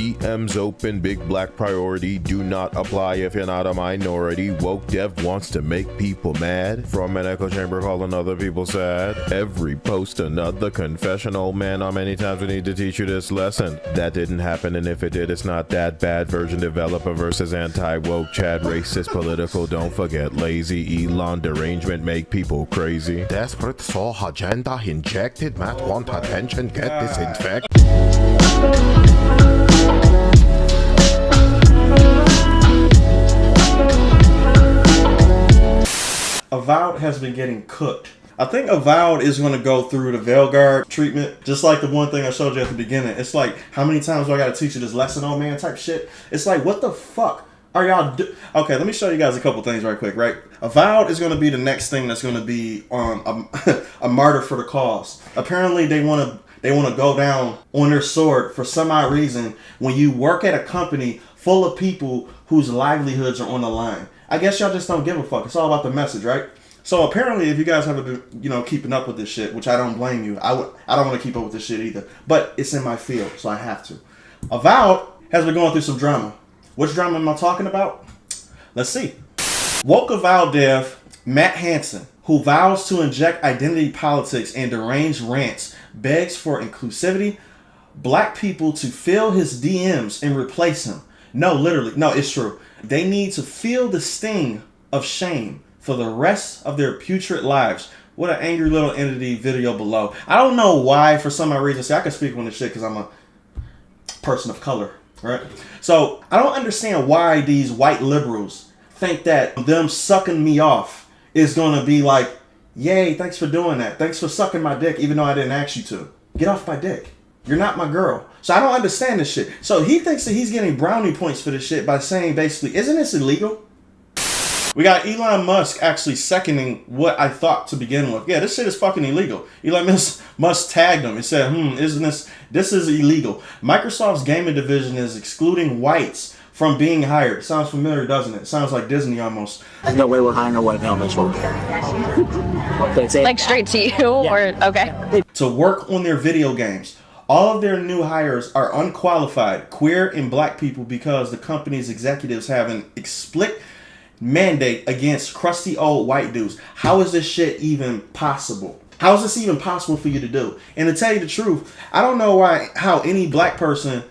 DMs open, big black priority. Do not apply if you're not a minority. Woke dev wants to make people mad. From an echo chamber calling other people sad. Every post another confessional. Man, how many times we need to teach you this lesson? That didn't happen, and if it did, it's not that bad. Version developer versus anti-woke Chad. Racist, political, don't forget lazy. Elon derangement make people crazy. Desperate saw agenda injected. Matt want attention, get disinfect. Avowed has been getting cooked. I think Avowed is going to go through the veil guard treatment, just like the one thing I showed you at the beginning. It's like, how many times do I got to teach you this lesson, old man, type shit? It's like, what the fuck are y'all Okay, let me show you guys a couple things right quick, right? Avowed is going to be the next thing that's going to be a martyr for the cause. Apparently, they want to go down on their sword for some odd reason when you work at a company full of people whose livelihoods are on the line. I guess y'all just don't give a fuck. It's all about the message, right? So apparently, if you guys haven't been, keeping up with this shit, which I don't blame you, I don't want to keep up with this shit either. But it's in my field, so I have to. Avowed has been going through some drama. Which drama am I talking about? Let's see. Woke Avowed dev Matt Hansen, who vows to inject identity politics and deranged rants, begs for inclusivity, black people to fill his DMs and replace him. No, literally. No, it's true. They need to feel the sting of shame for the rest of their putrid lives. What an angry little entity video below. I don't know why, for some odd reason. See, I can speak on this shit because I'm a person of color, right? So I don't understand why these white liberals think that them sucking me off is going to be like, yay, thanks for doing that. Thanks for sucking my dick, even though I didn't ask you to. Get off my dick. You're not my girl. So I don't understand this shit. So he thinks that he's getting brownie points for this shit by saying basically, isn't this illegal? We got Elon Musk actually seconding what I thought to begin with. Yeah, this shit is fucking illegal. Elon Musk tagged him and said, isn't this is illegal. Microsoft's gaming division is excluding whites from being hired. Sounds familiar, doesn't it? Sounds like Disney almost. There's no way we're hiring a white male this work. Like straight to you? Yeah. Or okay. To work on their video games. All of their new hires are unqualified, queer and black people because the company's executives have an explicit mandate against crusty old white dudes. How is this shit even possible? How is this even possible for you to do? And to tell you the truth, I don't know how any black person,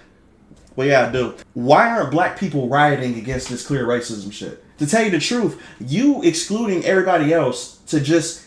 well, yeah, I do. Why aren't black people rioting against this clear racism shit? To tell you the truth, you excluding everybody else to just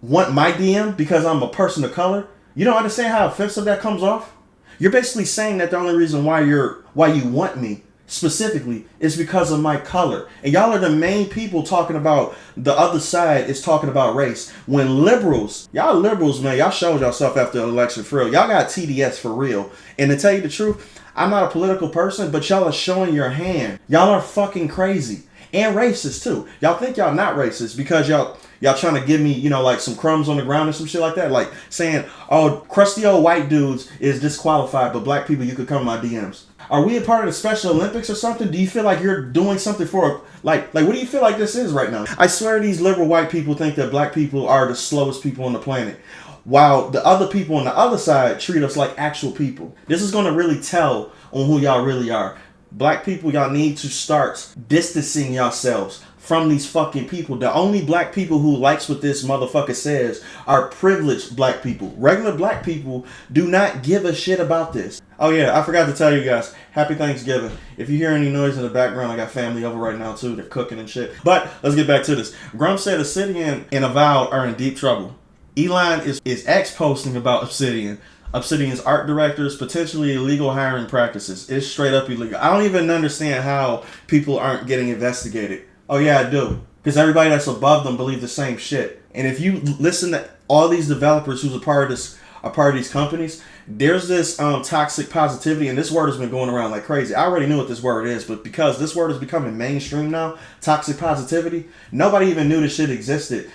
want my DM because I'm a person of color, you don't understand how offensive that comes off? You're basically saying that the only reason why you want me specifically is because of my color. And y'all are the main people talking about the other side is talking about race. When liberals, y'all liberals, man, y'all showed yourself after the election for real. Y'all got TDS for real. And to tell you the truth, I'm not a political person, but y'all are showing your hand. Y'all are fucking crazy. And racist too. Y'all think y'all not racist because y'all trying to give me, like some crumbs on the ground or some shit like that. Like saying, oh, crusty old white dudes is disqualified, but black people, you could come in my DMs. Are we a part of the Special Olympics or something? Do you feel like you're doing something for, like what do you feel like this is right now? I swear these liberal white people think that black people are the slowest people on the planet, while the other people on the other side treat us like actual people. This is going to really tell on who y'all really are. Black people, y'all need to start distancing yourselves from these fucking people. The only black people who likes what this motherfucker says are privileged black people. Regular black people do not give a shit about this. Oh yeah, I forgot to tell you guys, happy Thanksgiving. If you hear any noise in the background, I got family over right now too. They're cooking and shit. But let's get back to this. Grump said Obsidian and Avowed are in deep trouble. Elon is ex-posting about Obsidian's art directors, potentially illegal hiring practices. It's straight up illegal. I don't even understand how people aren't getting investigated. Oh yeah, I do. Because everybody that's above them believe the same shit. And if you listen to all these developers who's a part of these companies, there's this toxic positivity, and this word has been going around like crazy. I already knew what this word is, but because this word is becoming mainstream now, toxic positivity, nobody even knew this shit existed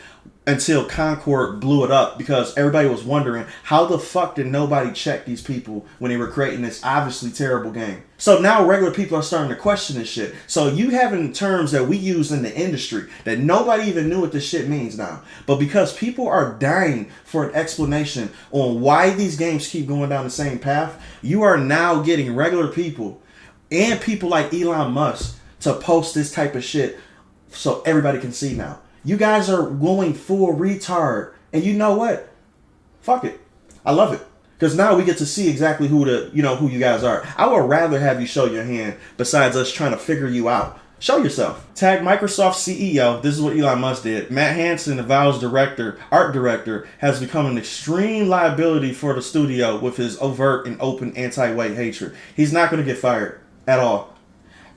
until Concord blew it up because everybody was wondering how the fuck did nobody check these people when they were creating this obviously terrible game. So now regular people are starting to question this shit. So you having terms that we use in the industry that nobody even knew what this shit means now. But because people are dying for an explanation on why these games keep going down the same path, you are now getting regular people and people like Elon Musk to post this type of shit so everybody can see now. You guys are going full retard. And you know what? Fuck it. I love it. Because now we get to see exactly who you guys are. I would rather have you show your hand besides us trying to figure you out. Show yourself. Tag Microsoft CEO. This is what Elon Musk did. Matt Hansen, Avowed's art director, has become an extreme liability for the studio with his overt and open anti-white hatred. He's not going to get fired at all.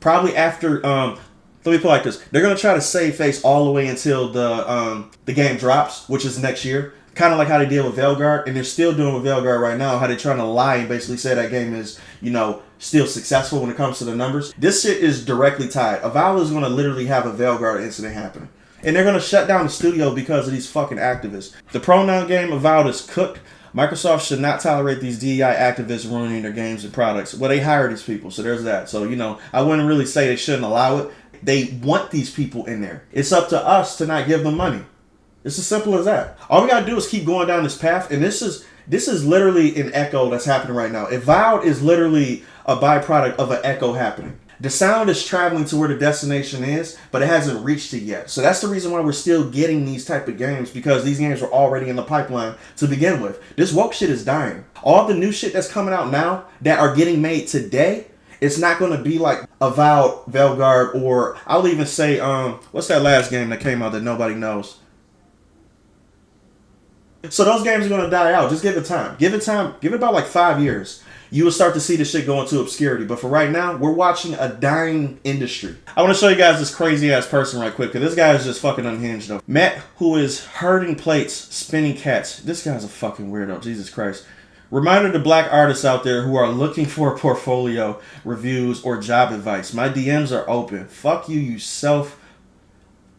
Probably after, let me put it like this. They're going to try to save face all the way until the game drops, which is next year. Kind of like how they did with Veilguard, and they're still doing with Veilguard right now, how they're trying to lie and basically say that game is, still successful when it comes to the numbers. This shit is directly tied. Avowed is going to literally have a Veilguard incident happen. And they're going to shut down the studio because of these fucking activists. The pronoun game Avowed is cooked. Microsoft should not tolerate these DEI activists ruining their games and products. Well, they hire these people, so there's that. So, I wouldn't really say they shouldn't allow it. They want these people in there. It's up to us to not give them money. It's as simple as that. All we gotta do is keep going down this path, and this is literally an echo that's happening right now. Avowed is literally a byproduct of an echo happening. The sound is traveling to where the destination is, but it hasn't reached it yet. So that's the reason why we're still getting these type of games, because these games were already in the pipeline to begin with. This woke shit is dying. All the new shit that's coming out now that are getting made today, it's not going to be like Avowed, Veilguard, or I'll even say, what's that last game that came out that nobody knows? So those games are going to die out. Just give it time. Give it time. Give it about like 5 years. You will start to see this shit go into obscurity. But for right now, we're watching a dying industry. I want to show you guys this crazy ass person right quick, because this guy is just fucking unhinged though. Matt, who is herding plates, spinning cats. This guy's a fucking weirdo. Jesus Christ. Reminder to black artists out there who are looking for a portfolio, reviews, or job advice. My DMs are open. Fuck you, you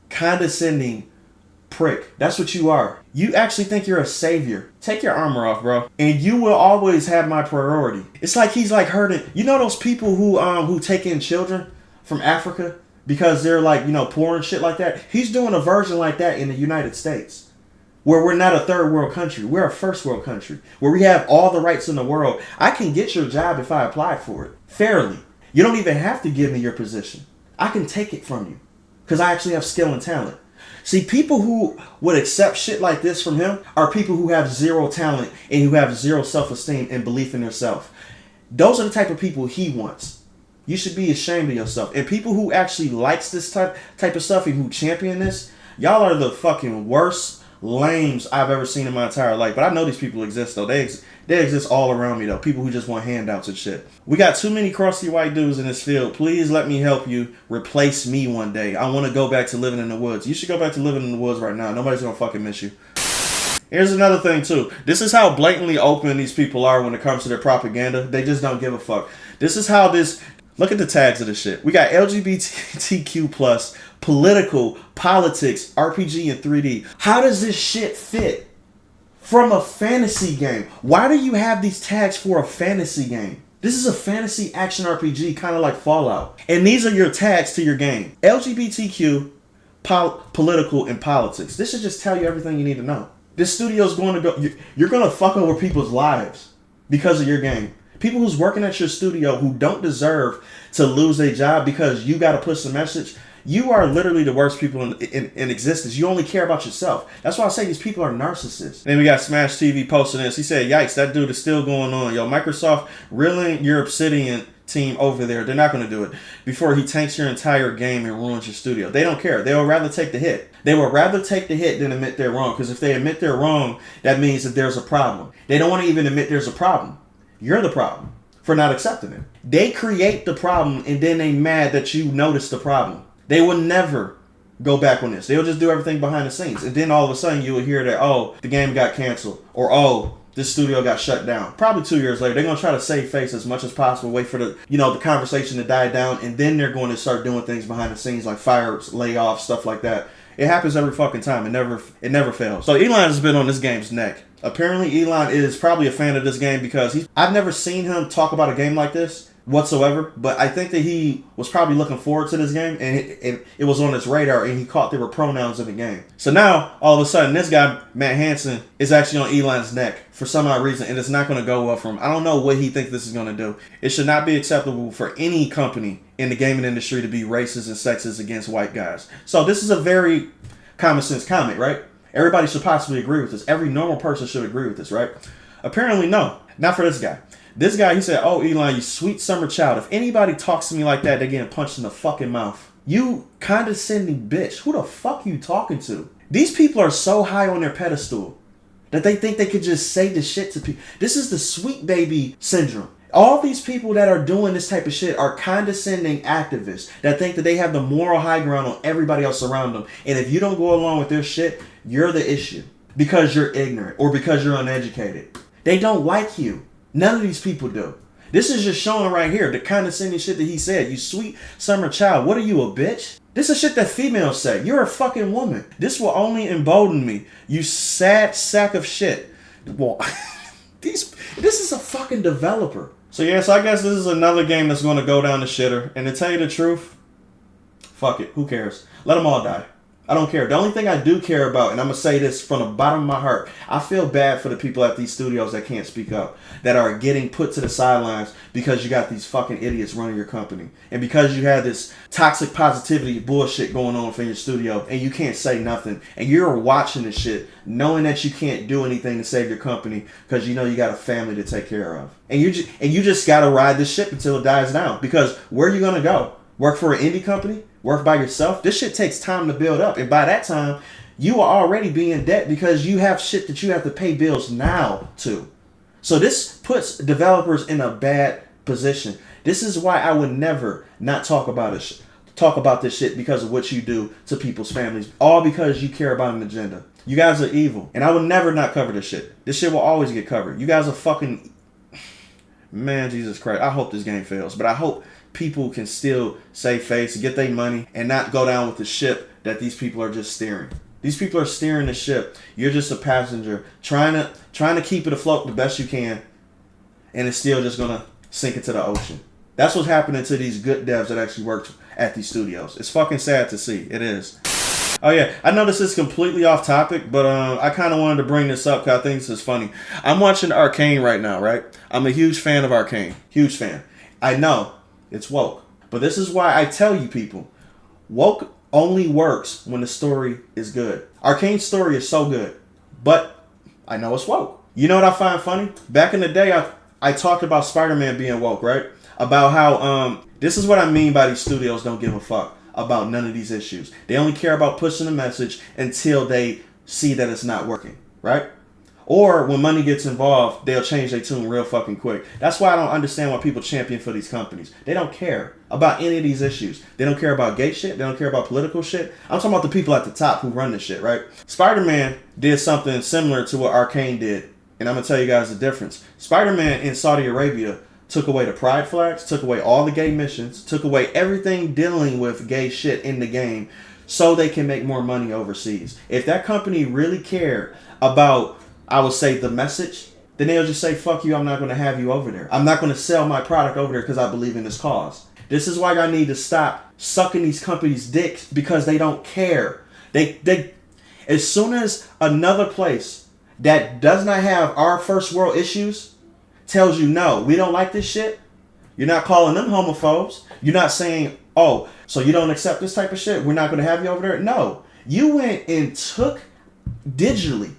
condescending prick. That's what you are. You actually think you're a savior. Take your armor off, bro. And you will always have my priority. It's like he's like hurting. You know those people who take in children from Africa because they're like, poor and shit like that? He's doing a version like that in the United States, where we're not a third world country. We're a first world country where we have all the rights in the world. I can get your job if I apply for it fairly. You don't even have to give me your position. I can take it from you because I actually have skill and talent. See, people who would accept shit like this from him are people who have zero talent and who have zero self-esteem and belief in themselves. Those are the type of people he wants. You should be ashamed of yourself. And people who actually likes this type of stuff and who champion this, y'all are the fucking worst lames I've ever seen in my entire life. But I know these people exist though. They exist all around me though. People who just want handouts and shit. We got too many crusty white dudes in this field. Please let me help you replace me one day. I want to go back to living in the woods. You should go back to living in the woods right now. Nobody's gonna fucking miss you. Here's another thing too. This is how blatantly open these people are when it comes to their propaganda. They just don't give a fuck. This is how this. Look at the tags of this shit. We got LGBTQ+, political, politics, RPG, and 3D. How does this shit fit from a fantasy game? Why do you have these tags for a fantasy game? This is a fantasy action RPG, kind of like Fallout. And these are your tags to your game. LGBTQ, political, and politics. This should just tell you everything you need to know. This studio's going to go... You're going to fuck over people's lives because of your game. People who's working at your studio who don't deserve to lose their job because you got to push the message. You are literally the worst people in existence. You only care about yourself. That's why I say these people are narcissists. Then we got Smash TV posting this. He said, yikes, that dude is still going on. Yo, Microsoft reeling your Obsidian team over there. They're not going to do it before he tanks your entire game and ruins your studio. They don't care. They will rather take the hit. They will rather take the hit than admit they're wrong. Because if they admit they're wrong, that means that there's a problem. They don't want to even admit there's a problem. You're the problem for not accepting it. They create the problem and then they mad that you noticed the problem. They will never go back on this. They'll just do everything behind the scenes. And then all of a sudden you will hear that, oh, the game got canceled. Or, oh, this studio got shut down. Probably 2 years later. They're going to try to save face as much as possible. Wait for the conversation to die down. And then they're going to start doing things behind the scenes like fires, layoffs, stuff like that. It happens every fucking time. It never fails. So Elon has been on this game's neck. Apparently Elon is probably a fan of this game because I've never seen him talk about a game like this whatsoever, but I think that he was probably looking forward to this game, and it was on his radar, and he caught there were pronouns in the game. So now, all of a sudden, this guy, Matt Hansen, is actually on Elon's neck for some odd reason, and it's not going to go well for him. I don't know what he thinks this is going to do. It should not be acceptable for any company in the gaming industry to be racist and sexist against white guys. So this is a very common sense comment, right? Everybody should possibly agree with this. Every normal person should agree with this, right? Apparently, no. Not for this guy. This guy, he said, "Oh, Elon, you sweet summer child. If anybody talks to me like that, they're getting punched in the fucking mouth. You condescending bitch. Who the fuck you talking to?" These people are so high on their pedestal that they think they could just say this shit to people. This is the sweet baby syndrome. All these people that are doing this type of shit are condescending activists that think that they have the moral high ground on everybody else around them. And if you don't go along with their shit, you're the issue because you're ignorant or because you're uneducated. They don't like you. None of these people do. This is just showing right here the condescending shit that he said. You sweet summer child. What are you, a bitch? This is shit that females say. You're a fucking woman. This will only embolden me. You sad sack of shit. Well, this is a fucking developer. So yeah, so I guess this is another game that's going to go down the shitter. And to tell you the truth, fuck it. Who cares? Let them all die. I don't care. The only thing I do care about, and I'm going to say this from the bottom of my heart, I feel bad for the people at these studios that can't speak up, that are getting put to the sidelines because you got these fucking idiots running your company. And because you have this toxic positivity bullshit going on in your studio, and you can't say nothing. And you're watching this shit, knowing that you can't do anything to save your company because you know you got a family to take care of. And you just got to ride this ship until it dies down. Because where are you going to go? Work for an indie company? Work by yourself? This shit takes time to build up. And by that time, you are already being in debt because you have shit that you have to pay bills now to. So this puts developers in a bad position. This is why I would never not talk about this shit because of what you do to people's families. All because you care about an agenda. You guys are evil. And I would never not cover this shit. This shit will always get covered. You guys are fucking... Man, Jesus Christ. I hope this game fails. But I hope people can still save face, get their money, and not go down with the ship that these people are just steering. These people are steering the ship. You're just a passenger trying to keep it afloat the best you can, and it's still just gonna sink into the ocean. That's what's happening to these good devs that actually work at these studios. It's fucking sad to see. It is. Oh yeah, I know this is completely off topic, but I kind of wanted to bring this up because I think this is funny. I'm watching Arcane right now, right? I'm a huge fan of Arcane. Huge fan. I know it's woke, but this is why I tell you people, woke only works when the story is good. Arcane's story is so good, but I know it's woke. You know what I find funny? Back in the day, I talked about Spider-Man being woke, right? About how this is what I mean by these studios don't give a fuck about none of these issues. They only care about pushing the message until they see that it's not working, right? Or when money gets involved, they'll change their tune real fucking quick. That's why I don't understand why people champion for these companies. They don't care about any of these issues. They don't care about gay shit. They don't care about political shit. I'm talking about the people at the top who run this shit, right? Spider-Man did something similar to what Arcane did. And I'm going to tell you guys the difference. Spider-Man in Saudi Arabia took away the pride flags, took away all the gay missions, took away everything dealing with gay shit in the game so they can make more money overseas. If that company really cared about, I would say, the message, then they'll just say, fuck you, I'm not going to have you over there. I'm not going to sell my product over there because I believe in this cause. This is why I need to stop sucking these companies' dicks because they don't care. They as soon as another place that does not have our first world issues tells you, no, we don't like this shit, you're not calling them homophobes. You're not saying, oh, so you don't accept this type of shit, we're not going to have you over there. No, you went and took digitally.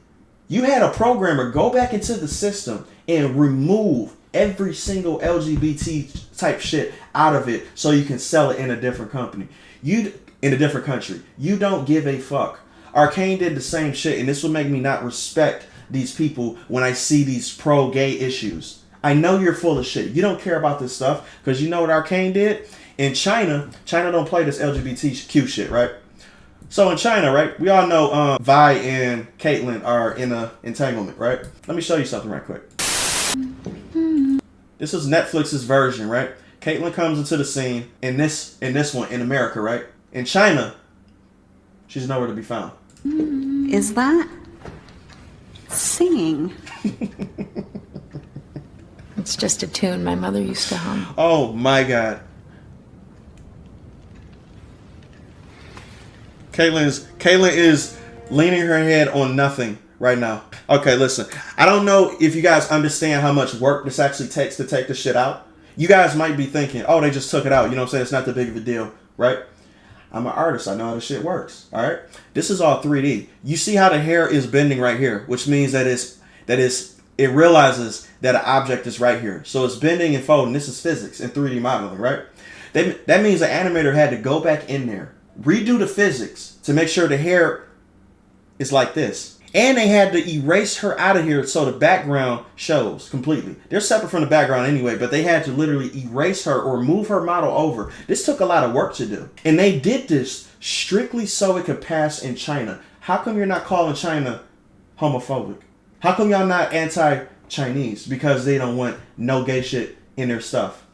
You had a programmer go back into the system and remove every single LGBT type shit out of it so you can sell it in a different company. In a different country. You don't give a fuck. Arcane did the same shit, and this will make me not respect these people when I see these pro-gay issues. I know you're full of shit. You don't care about this stuff because you know what Arcane did? In China don't play this LGBTQ shit, right? So in China, right, we all know Vi and Caitlyn are in a entanglement, right? Let me show you something right quick. This is Netflix's version, right? Caitlyn comes into the scene in this one in America, right? In China, she's nowhere to be found. Is that singing? It's just a tune my mother used to hum. Oh my God. Caitlin is leaning her head on nothing right now. Okay, listen. I don't know if you guys understand how much work this actually takes to take this shit out. You guys might be thinking, oh, they just took it out. You know what I'm saying? It's not that big of a deal, right? I'm an artist. I know how this shit works. All right. This is all 3D. You see how the hair is bending right here, which means that it realizes that an object is right here. So it's bending and folding. This is physics and 3D modeling, right? That means the animator had to go back in there, redo the physics to make sure the hair is like this. And they had to erase her out of here so the background shows completely. They're separate from the background anyway, but they had to literally erase her or move her model over. This took a lot of work to do. And they did this strictly so it could pass in China. How come you're not calling China homophobic? How come y'all not anti-Chinese? Because they don't want no gay shit in their stuff.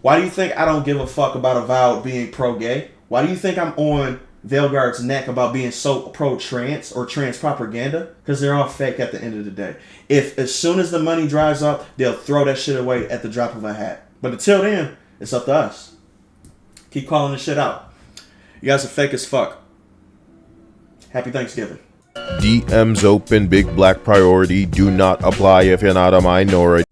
Why do you think I don't give a fuck about Avowed being pro-gay? Why do you think I'm on Veilguard's neck about being so pro-trans or trans propaganda? Because they're all fake at the end of the day. If as soon as the money dries up, they'll throw that shit away at the drop of a hat. But until then, it's up to us. Keep calling this shit out. You guys are fake as fuck. Happy Thanksgiving. DMs open, big black priority. Do not apply if you're not a minority.